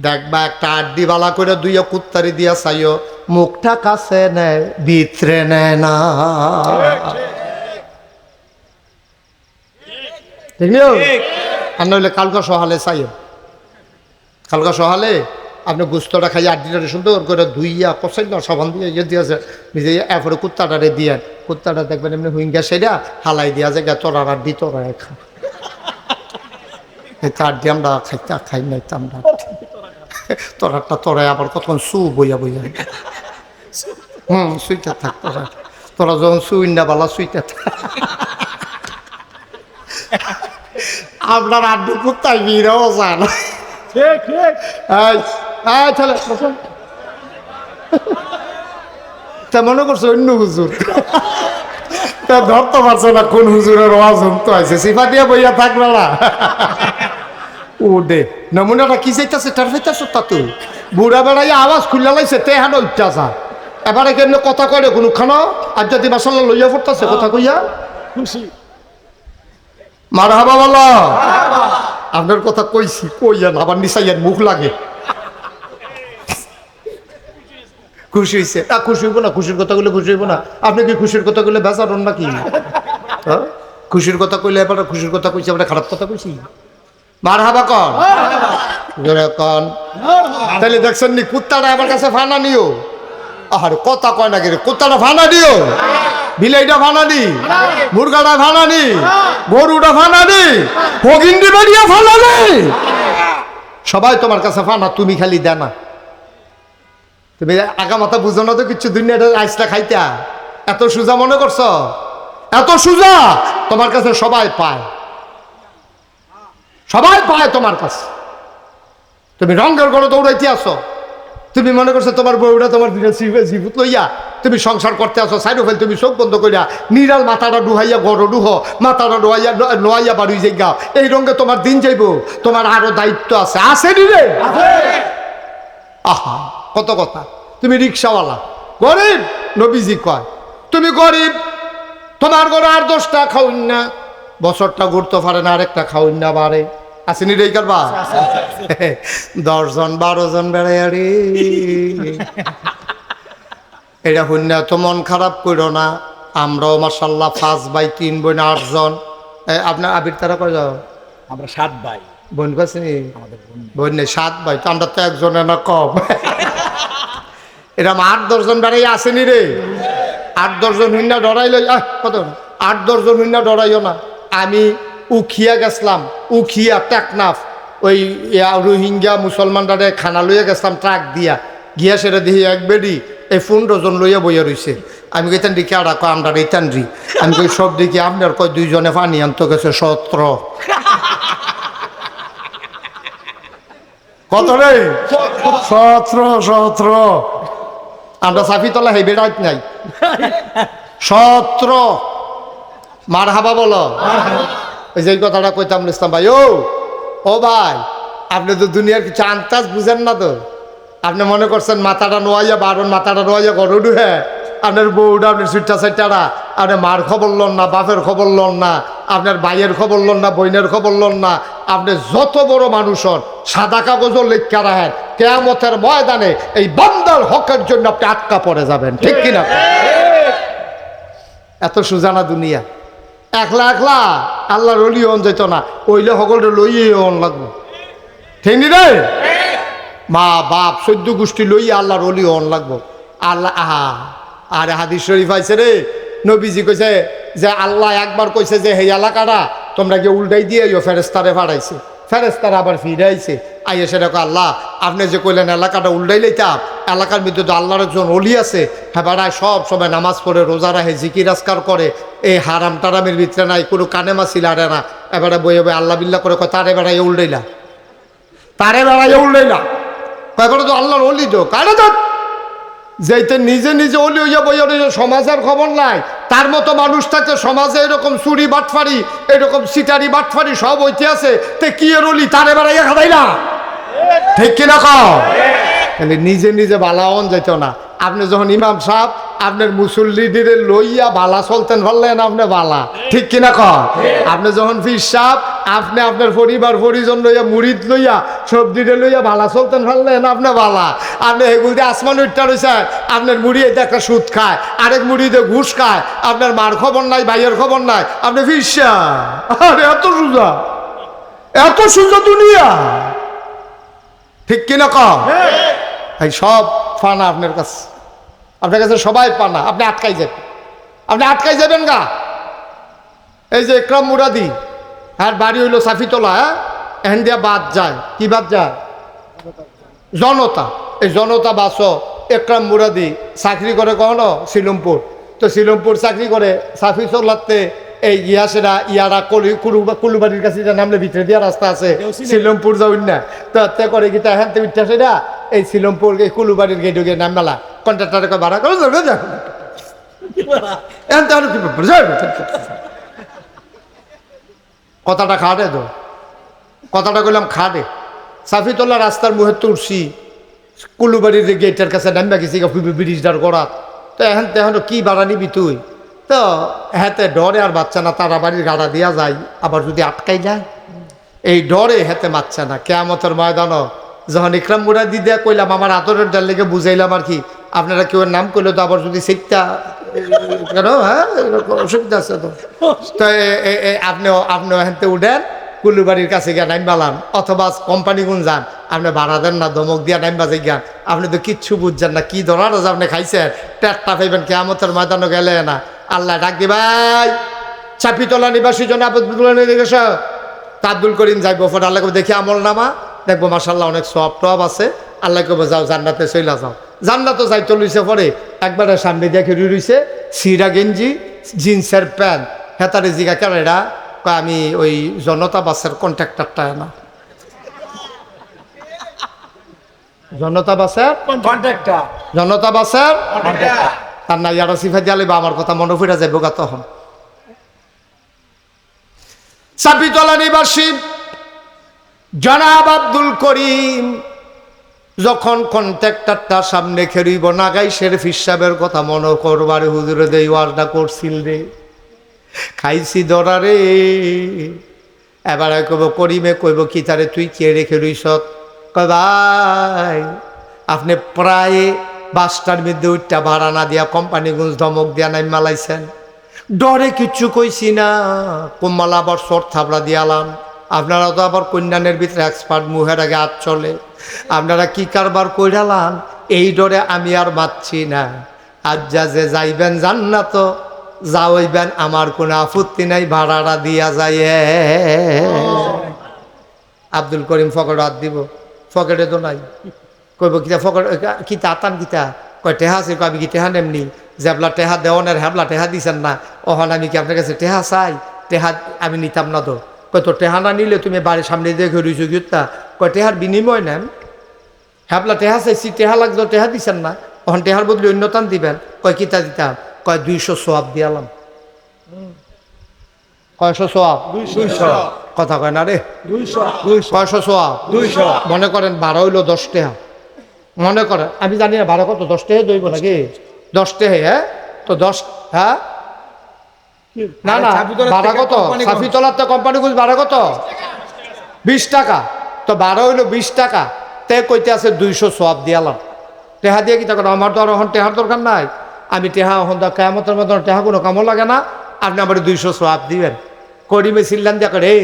দেখবা একটা আড্ডি বালা করে দুইয়া কুত্তারি দিয়া চাইও, মুখটা কাছে নেয় ভিতরে নেয় না। ঠিক না? আর নইলে কালকা সহালে চাইও, কালকা সহালে আপনি গুস্তটা খাইয়ে আড্ডিটা সুন্দর করে ধুইয়া কষাই না সাবান দিয়ে ইয়ে দিয়েছে নিজে এরপরে কুত্তাটারে দিয়ে, কুত্তাটা দেখবেন এমনি হুইঙ্গা সেটা হালাই দিয়া যায় তোরা আড্ডি তোরা খা। তার দিয়ে আমরা খাই নাই আমরা তোরাটা তোরাই আবার কতক্ষণ সু বইয়া বইয়া সুইটা থাক তোরা, তোরা যখন সুইন্ডা বালা সুইটা থাক। আপনার আড্ডি কুত্তায় বিরাও যান। তা মনে করছো অন্য হুজুর, তা ধরতে পারছো না কোন হুজুরের আওয়াজ তো আছে, সিফা দিয়ে বইয়া থাকবে না। ও দে নমুনাটা কি চাইতেছে তার চাইতেছ তা তুই বুড়া বেড়াই আওয়াজ খুললে লাইছে তে হানো উঠতেছা এবারে কেন কথা কয় কোনো খানো আর যদি মাসাল্লাহ লইয়া পড়তেছে কথা কইয়া খুশি মারহাবা বলো। আপনার কথা কইছি কইয়া আবার নিচাইয়ার মুখ লাগে। খুশি হয়েছে খুশি হইব না, খুশির কথা কইলে খুশি হইব না। আপনি কি খুশির কথা কইলে বেচারন নাকি? খুশির কথা কইলে এবার খুশির কথা কইছি আমরা খারাপ কথা কইছি? মারহাবা কন কন। তাহলে দেখছেন নি কুত্তাটা আমার কাছে ফানা নিও। আর কথা কয় না কি কুত্তাটা ফানা দিও, বিলাইটা ফানা দি, মুরগাটা ফানা দি, গরুটা ফানা দি, হগিন্ডি বাড়িয়া ফানা দি, সবাই তোমার কাছে ফানা, তুমি খালি দেনা। তুমি আগা মাথা বুঝো না তো কিচ্ছু, দুনিয়াটা আইসটা খাইতা এত সোজা মনে করছো? এত সোজা তোমার কাছে সবাই পায়, সবাই পায় তোমার কাছে। তুমি রঙের ঘরে দৌড়াইতে আসো, তুমি মনে করছো তোমার বউটা তোমার জীবত লইয়া তুমি সংসার করতে আসো, সাইডো ফেল তুমি চোখ বন্ধ করিয়া নিরাল মাথাটা ডুহাইয়া গড় ডুহ মাথাটা ডুহাইয়া নোয়াইয়া বাড়ি যাই গাও, এই রঙে তোমার দিন যাইব। তোমার আরো দায়িত্ব আছে, আছে নি রে? আহা কত কথা। তুমি রিক্সাওয়ালা গরিব, নবীজি কয় তুমি গরিব, তোমার ঘরে আর 10টা খাউন না, বছরটা ঘুরতে পারে না, আরেকটা খাউন না বাড়ে, আসেনি রে কারবা 10 জন 12 জন বেড়াই আরে এটা হইনা তো মন খারাপ করো না। আমরাও মাশাআল্লাহ 5 ভাই 3 বোন 8 জন। আপনার আবির তারা কয় যাও? আমরা 7 ভাই। বোন কাছে বোন নেই 7 ভাই, তো আমরা তো একজনের না কম। এরকম 8-10 জন বেড়াই আসেনি রে? 8-10 জন হইনা ডরাইল কত 8-10 জন হইনা ডরাইও না। আমি উখিয়া গেছিলাম, উখিয়া টেকনাফ ওই রোহিঙ্গা মুসলমানরা খানা লইয়া গেছিলাম ট্রাক দিয়া, গিয়া সেটা দেখি এক বেডি এই 15 জন লইয়া বইয়া রয়েছে। আমি কইতান রি কেডা কয় আমরা রেতান রি। আমি কই সব দেখি আপনার কয় 2 জনে পানি আনতে গেছে 17। কত রে? 17 আমরা সাফিতলা হেই বেড়াইত নাই 17। মারহাবা বলো। ওই যে কথাটা কইতাম ইসলাম ভাই, ও ভাই আপনি তো দুনিয়ার কিছু আন্তাজ বুঝেন না তো। আপনি মনে করছেন মাথাটা নোয়াইয়া বারণ মাথাটা নোয়াইয়া গরু হ্যাঁ আপনার বউটা আপনার সুইটা সাইটারা আপনি মার খবর লন না, বাপের খবর লন না, আপনার ভাইয়ের খবর লন না, বোনের খবর লন না। আপনি যত বড় মানুষ হন সাদা কাগজও লেখা রাখেন, কিয়ামতের ময়দানে এই বান্দার হকের জন্য আপনি আটকা পড়ে যাবেন, ঠিক কিনা? এত সুজানা দুনিয়া। একলা একলা আল্লাহর ওলি হন যেত না, ওইলে সকলটা লইয়ে হন লাগবো, ঠিক নি রে? মা বাপ 14 গোষ্ঠী লইয়া আল্লাহর ওলি হন লাগবো। আল্লাহ আহা আরে হাদিস শরীফ আইছে রে, নবীজি কইছে যে আল্লাহ একবার কইছে যে এই এলাকাটা তোমরা গিয়ে উল্টাই দিয়ে ফেরেস্তারে ফাড়াইছে, ফেরেস্তারা আবার ফিরে আইছে, আইয়া সেটা আল্লাহ আপনি যে কইলেন এলাকাটা উল্টাই লইতাম, এলাকার মধ্যে তো আল্লাহর একজন অলি আছে, হ্যাঁ বেড়ায় সব সময় নামাজ পড়ে রোজা রাখে জিকির আজকার করে, এই হারাম টারামের ভিতরে নাই, কোনো কানে মাসি লাড়ে না, এবারে বইয়ে বই আল্লাহ বিল্লাহ করে কয় তারে বেড়াইয়া উল্টাইলা, তারে বেড়াইয়া উল্টাইলা, এবারে তো আল্লাহর অলি তো কারে তো যেতে নিজে নিজে অলি হইয়া বইয়া সমাজের খবর নাই, তার মতো মানুষ থাকে সমাজে এরকম চুরি বাটফারি এরকম সিটারি বাটফারি সব হইতে আছে, তে কি এর অলি তারে বেড়াইয়া খাদাই না, ঠিক কিনা কও? তাহলে নিজে নিজে বালা হন যেত না। আপনি যখন ইমাম সাহেব আপনার মুসল্লিদের লইয়া বালা চলতেন পারলেন আপনি বালা, ঠিক কিনা কও? আপনি যখন ফির সাহেব আপনি আপনার পরিবার পরিজন লইয়া মুড়িদ লইয়া সবজিটা লইয়া ভালা চলতেন ফেললেন আপনার ভালা। আপনি এগুলো দিয়ে আসমান উঠটা রয়েছেন, আপনার মুড়ি এতে একটা সুদ খায়, আরেক মুড়িতে ঘুষ খায়, আপনার মার খবর নাই, ভাইয়ের খবর নাই, আপনি ফিরসা। আরে এত সুজা দুনিয়া, ঠিক কিনা কম? এই সব ফানা আপনার কাছে, আপনার কাছে সবাই পানা। আপনি আটকাই যাবেন গা। এই যে একরাম মুরাদি, আর বাড়ি হইল সাফিতলা, হ্যাঁ, এখান দিয়া বাদ যায়, কি বাদ যায়? জনতা। এই জনতা বাসও একরাম মুরাদি চাকরি করে কখনো সিলমপুর, তো সিলমপুর চাকরি করে সাফিতলাতে এই ইয়ারা কুলুবাড়ির কাছে নামলে ভিতরে দিয়া রাস্তা আছে, সিলমপুর যাউন না, তো তে করে গীতা হ্যাঁ উঠতে সেটা এই সিলমপুর এই কুলুবাড়ির গেটে গিয়ে নাম মেলা কন্ট্রাক্টারকে ভাড়া করে কথাটা খাটে, তো কথাটা কইলাম খাটে। সাফিতলা রাস্তার মুহে তুলসি কুলুবাড়ির গেটের কাছে নামবা গেছি ব্রিজটার গোড়াত, তো এখন তেহনো কি ভাড়া নিবি তুই? তো হেতে ডরে আর বাচ্চা না, তারা বাড়ির গাড়া দিয়া যায়, আবার যদি আটকাই যায় এই ডরে হেতে বাচ্চা না। কেয়ামতের ময়দানও যখন ইকরাম মুরাদি দিয়া কইলাম আমার আদরের ডাল লেগে বুঝাইলাম আর কি, আপনারা কেউ নাম করলে তো আবার যদি সেইটা কেন, হ্যাঁ অসুবিধা আছে তো। তো আপনি হেনতে উঠেন কুলুবাড়ির কাছে গিয়া নাম বালান, অথবা কোম্পানি গুণ যান, আপনি ভাড়া দেন না, ধমক দিয়া নাম বাজে গান, আপনি তো কিচ্ছু বুঝছেন না, কি ধরার আপনি খাইছেন, পেটটা পাইবেন কেয়ামতের ময়দানও গেলে না। আল্লাহ ডাক দি, ভাই চাপিতলা নিবাসী জন আবদুল্লাহ তাব্দুল করিম যাইব ফোন, আল্লাহ দেখি আমল নামা দেখবো মাসাল্লাহ অনেক সব টব আছে, আল্লাহ কবে যাও জান্নাতে চইলা যাও। জান্নাতও যাইতে লইছে পরে একবারে সামনে দেখে রুইছে সিরা গেঞ্জি জিন্সের প্যান্ট, হেতারে জিগা কেন এরা, আমি ওই জনতা বাসের কন্ট্রাক্টরটা না, জনতা বাসের কন্ট্রাক্টর, জনতা বাসের তার না ইয়ারা সিফা দিয়ালে বা আমার কথা মনে ফিরা যাইব গা। তখন চাপিতলা নিবাসী জনাব আব্দুল করিম যখন কন্ট্রাক্টরটা সামনে খেরিব নাগাই শেরফ হিসাবের কথা মনে করবার হুজুরে দেই ওয়াজটা করছিল রে, খাইছি ধরা রে। এবার কইব করিমে কইব কি তারে তুই কে রেখে রইস, কয় ভাই আপনি প্রায় বাসটার মধ্যে উঠটা ভাড়া না দিয়া কোম্পানিগুলো ধমক দিয়া নাই মালাইছেন, ডরে কিচ্ছু কইছি না, কোম্মালা আবার শর্ট থাবড়া দিয়ালাম। আপনারা তো আবার কন্যানের ভিতরে এক্সপার্ট, মুহের আগে হাত চলে, আপনারা কি কারবার কইরালাম, এই ডরে আমি আর মাতছি না। আজ যা যে যাইবেন জান্নাত যাওইবেন, আমার কোনো আপত্তি নাই, ভাড়াটা দিয়া যায়। আব্দুল করিম ফকেট হাত দিব, ফকেটে তো নাই, কইব কিতা ফকেট কিতা আতাম কিতা, কয় টেহা আছে, আমি কি টেহা নেমনি, জেবলা টেহা দেওয়ানের হ্যাবলা টেহা দিছেন না, ওহন আমি কি আপনার কাছে টেহা চাই, টেহা আমি নিতাম না তো। কয় তো টেহা না নিলে তুমি বাড়ির সামনে দেখে রইছো গিতা, কয় টেহার বিনিময় নেন, হ্যাবলা টেহা চাইছি, টেহা লাগতো টেহা দিছেন না, ওহন টেহার বদলে অন্যতান দিবেন, কয় কিতা দিতাম, কয় 200 সোয়াব দিয়ালাম। কয়শো সোয়াব? 200। কথা কয় না রে, 200। কয়শো সোয়াব? 200। মনে করেন ভাড়া হইলো 10 টাকা, মনে করেন, আমি জানি না ভাড়া কত, 10 টাকা দইব নাকি, 10 টাকা, হ্যাঁ তো 10, হ্যাঁ না না ভাড়া কত, সাফিতলার তো কোম্পানি গুলো ভাড়া কত, 20 টাকা, তো ভাড়া হইলো 20 টাকা, তে কইতে আছে 200 সোয়াব দিয়ালাম। টেহা দিয়ে কি তা করে, আমার তো আর এখন টেহার দরকার নাই, আমি টেহা এখন তো কেয়ামতের মতো টেহা কোনো কামও লাগে না, আপনি আমার 200 সোয়াব দিবেন। করিমে ছিলেন দিয়া করে, এই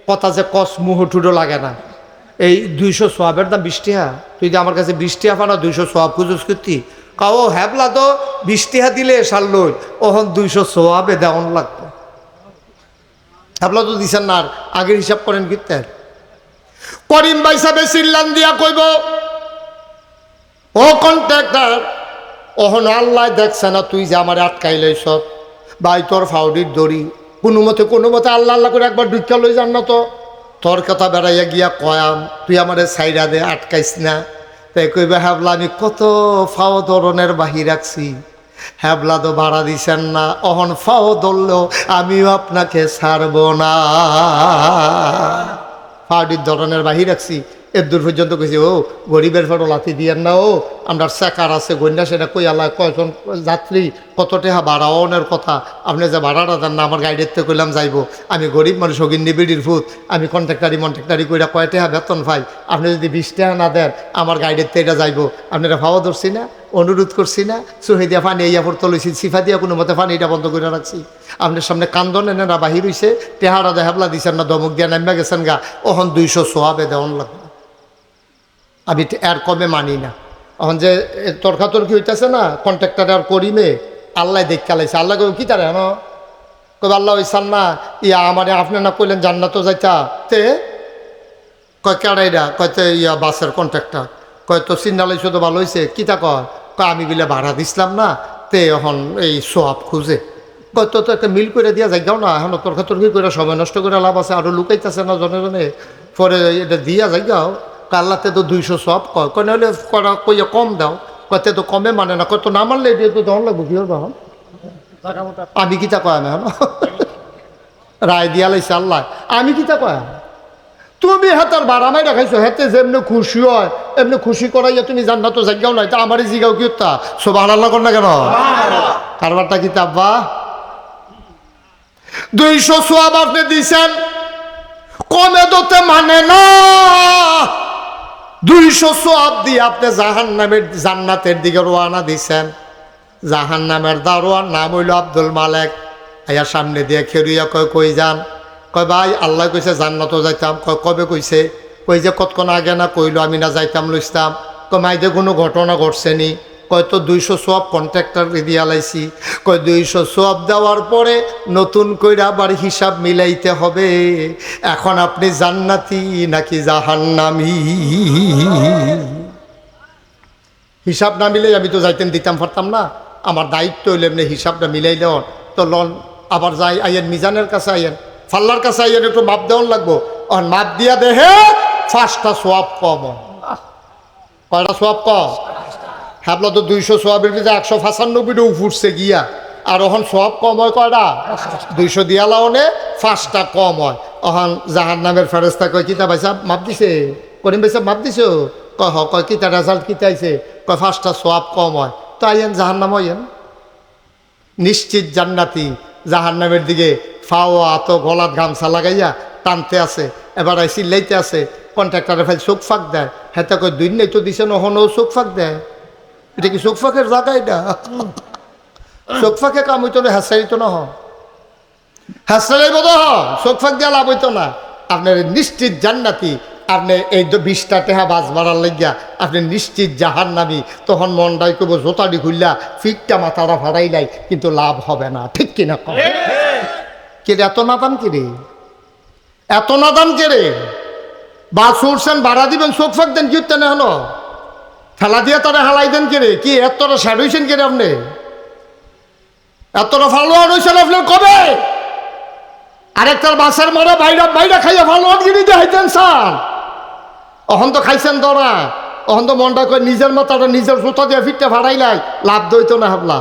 কথা যে কস মুহটুডো লাগে না, এই 200 সোয়াবের দাম 20 টাকা, তুই যে আমার কাছে 20 টাকা পানা 200 সোয়াব খুঁজুস করতি, কাও হ্যাবলা তো 20 টাকা দিলে সারলই, ওহন 200 সোয়াবে দেওয়ান লাগতো, হ্যাবলা তো দিছেন না, আর আগের হিসাব করেন কিতে। করিম ভাই সাহেব চিল্লান দিয়া কইব, ও কন্ট্রাক্টর, ওহন আল্লাহ দেখছে না তুই যে আমার আটকাই লইছ, ভাই তোর ফাউডির দড়ি কোনো মতে আল্লাহ আল্লাহ করে একবার ঢুকা লই যান না, তো তোর কথা বেড়াইয়া গিয়া কয়াম, তুই আমারে সাইডা দে, আটকাইস না। তাই কইবে হ্যাবলা আমি কত ফাও ধরনের বাহি রাখছি, হ্যাবলা তো ভাড়া দিছেন না, অহন ফাও ধরলেও আমিও আপনাকে ছাড়ব না, ফাউডির ধরনের বাহি রাখছি, এর দূর পর্যন্ত কইছে ও গরিবের ফটো লাথি দিয়েন না, ও আমরা চেকার আছে গন্যা সেটা কই আল্লাহ কয়জন যাত্রী কত টাকা ভাড়া অনের কথা, আপনি যে ভাড়াটা দেন না আমার গাইডের তো কইলাম যাইবো, আমি গরিব মানুষ অগিন্নি বিড়ির ফুত, আমি কন্ট্রাক্টারি কইরা কয় টাকা বেতন পাই, আপনি যদি 20 টাকা না দেন আমার গাইডের তো এটা যাইবো, আপনারা ভাবা ধরছি না, অনুরোধ করছি না, চোহে দিয়া পানি ইয়া পড়তে লইছি, সিফা দিয়া কোনো মতে পানি এটা বন্ধ করে রাখছি, আপনার সামনে কান্দন এনে না বাহির হইছে, টেহারা দেহাবলা দিছেন না, দমক দিয়া নামা গেছেন গা, ওহন 200 সোয়াবে দেওয়ান লাগবে, আমি এর কমে মানি না। এখন যে তর্কাতর্কি হইতেছে না কন্ট্রাক্টর আর করিমে, আল্লাহ দেখা লাইছে, আল্লাহ কই কি তারা হেন কবে আল্লাহ হইসান না ইয়া আমার আপনি না কইলেন জান্নাত যাইতা তে কয় কেড়াইরা কয়তে ইয়া বাসের কন্ট্রাক্টর কয় তো সিগনালাই শুধু ভালো হয়েছে কিতা কয় আমি বিলে ভাড়া দিছিলাম না তে এখন এই সোয়াব খুঁজে কয় তো একটা মিল করে দিয়া যাই যাও না, এখন তর্কাতর্কি করে সময় নষ্ট করে লাভ আছে, আরও লুকাইতেছে না জনে জনে, পরে এটা দিয়া যাই যাও, কাল্লাতে তো 200 সব কয় কয় নাহলে করা কইয়া কম দাও, কয়তে তো কমে মানে না, কত না মানলে এটা তো দন লাগবো কি হবে এখন, আমি কিতা কয় না এখন রায় দিয়া লাইছে আল্লাহ, আমি কিতা কয় তুমি হাতার বারামাই রাখাইছো, হাতে যেমনি খুশি হয় এমনি খুশি করাইয়া তুমি জান্নাত তো জায়গাও নাই, তা আমারই জিগাও কি তা সুবহানাল্লাহ কর না কেন, কারবারটা কি তাব্বা 200 সোয়াব আপনি দিছেন কমে দতে মানে না, 200 সোয়াব দিয়ে আপনি জাহান্নামের জান্নাতের দিকে রওনা দিছেন, জাহান্নামের দারোয়ান নাম হইল আব্দুল মালেক, আয়া সামনে দিয়ে খেরুইয়া কয় কই যান, কয় ভাই আল্লাহ কইছে জান্নাতও যাইতাম, কয় কবে কইছে, কই যে কতক্ষণ আগে না কইলো আমি না যাইতাম লইতাম, কয় মাইদে কোনো ঘটনা ঘটছে নি, কয় তো 200 সোয়াব কন্ট্রাক্টর দিয়া লাইছি, কয় 200 সোয়াব দেওয়ার পরে নতুন কইরা আবার হিসাব মিলাইতে হবে, এখন আপনি জান্নাতি নাকি জাহান্নামী, হিসাব না মিলাই আমি তো যাইতেন দিতাম পারতাম না, আমার দায়িত্ব হইলে এমনি হিসাবটা মিলাইলে তো লন আবার যাই আইয়েন মিজানের কাছে আইয়েন ফাল্লার কাছে আইয়েন একটু মাপ দেওয়ান লাগবো, আর মাপ দিয়া দেহে 5টা সোয়াব কম, কয়টা সোয়াব কম, হ্যাবলা তো 200 সোয়াবের ভিতরে 195টা উঠছে গিয়া, আর ওখান সোয়াব কম হয় কয়টা 200 দিয়া লাউনে 5টা কম হয়, ওখান জাহান্নামের ফেরেশতা কয় কিতা ভাইসা মাপ দিছে, করিম ভাইসা মাপ দিছো, কয় হ, কয় কিতা রেজাল্ট কিতা আইছে, কয় 5টা সোয়াব কম হয়, তো আইয়েন জাহান্নাম হইয়েন নিশ্চিত জান্নাতি, জাহান্নামের দিকে ফাও আত গলাত গামছা লাগাইয়া টানতে আছে, এবার চিল্লাইতে আছে, কন্ট্রাক্টরে ফেল চোখ ফাঁক দেয়, হেতে কয় 2 নাই তো দিছে নহনও চোখ ফাঁক দেয়, এটা কি চোখ ফাঁকের জায়গা, এটা চোখ ফাঁকে কাম হইতো না, হ্যাঁসাইতো না, হ্যাঁসাই বোধ চোখ ফাঁক দেওয়া লাভ হইতো না, আপনার নিশ্চিত জান্নাতি, আপনি এই 20টা টেহা বাস বাড়ার লাগিয়া আপনি নিশ্চিত জাহান্নামী, তখন মনটাই করবো জোতাটি খুললা ফিকটা মাথাটা ফাড়াইলাই, কিন্তু লাভ হবে না, ঠিক কিনা কম কেরে, এত নাদান কেরে, এত নাদান কেরে, বাস উঠছেন ভাড়া দিবেন চোখ ফাঁক দেন কি না হলো, ঠেলা দিয়ে তারা হালাই দেন কেরে, কি এতটা স্যাড হয়েছেন কেরে, আপনি এতটা ফালোয়ার হয়েছেন আপনার কবে, আরেকটার বাসের মরে বাইরা বাইরা খাইয়া ফালোয়ার গিরি দেখাইতেন স্যার, অহন তো খাইছেন দরা, অহন তো মনটা করে নিজের মাথাটা নিজের জুতা দিয়ে ফিটটা ভাড়াইলাই, লাভ দইতো না হাবলা,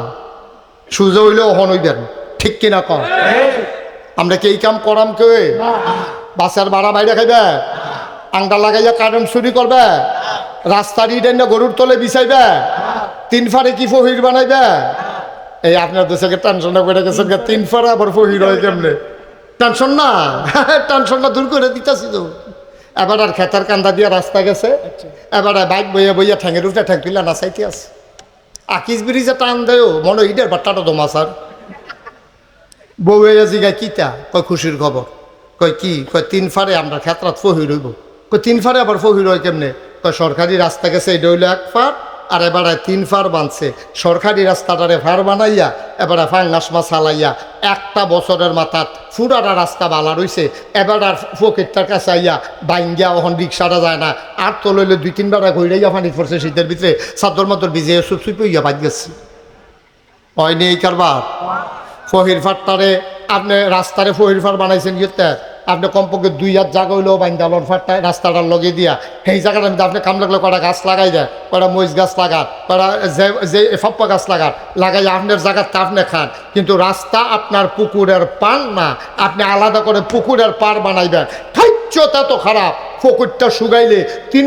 সুযোগ হইলে অহন হইবেন, ঠিক কিনা কম, আমরা কি এই কাম করাম কে, বাসের ভাড়া বাইরে খাইবে, আংটা লাগাইয়া কারেন্ট চুরি করবে, রাস্তার ইডেন গরুর তলে বিছাইবে, 3 ফারে কি ফহির বানাইবে, এই আপনার দেশকে টেনশনটা বেড়ে গেছেন, 3 ফারে আবার ফহির হয় কেমনে, টেনশন না, টেনশনটা দূর করে দিতেছি তো, এবার আর খেতার কান্দা দিয়ে রাস্তা গেছে, এবার বাইক বইয়া বইয়া ঠ্যাঙের উঠে ঠ্যাং তুলে নাচাইতে আছে, আকিস ব্রিজে টান দেয় মনে ইডের বাট্টাটা দমা স্যার, বউয়া জিগায় কিতা, কয় খুশির খবর, কয় কি, কয় 3 ফারে আমরা খেতরাত ফহির হইব, কয় 3 ফারে আবার ফহির হয় কেমনে, কয় সরকারি রাস্তা গেছে এটা হইলো 1 ফার, আর এবারে 3 ফার বানছে, সরকারি রাস্তাটারে ফার বানাইয়া এবারে ফাঙ্গাস মাছ হালাইয়া 1টা বছরের মাথাত ফুরাটা রাস্তা বালা রইছে, এবার আর পকেটটার কাছে আইয়া বাইঙ্গিয়া ওখান রিক্সাটা যায় না, আর তো লইলে 2-3 বার ঘুরাইয়া পানি পড়ছে শীতের ভিতরে, চাদর মাদর ভিজে সুপ হইয়া বাদ গেছে, হয়নি এই কারবার, ফহির ফাটটারে আপনি রাস্তারে ফহির ফার বানাইছেন গিয়ে, আপনি কমপক্ষে 2 হাত জায়গা হইলেও বাইন্দালন ফাটটায় রাস্তাটার লগে দিয়া, সেই জায়গাটা মধ্যে আপনি কাম লাগলে কটা গাছ লাগাই দেয়, কটা মরিচ গাছ লাগান, কটা যে ফাপ্পা গাছ লাগাই আপনার জায়গাতে আপনি খান, কিন্তু রাস্তা আপনার পুকুরের পার না, আপনি আলাদা করে পুকুরের পার বানাইবেন, উচ্চতা তো খারাপ, ফকুরটা শুকাইলে তিন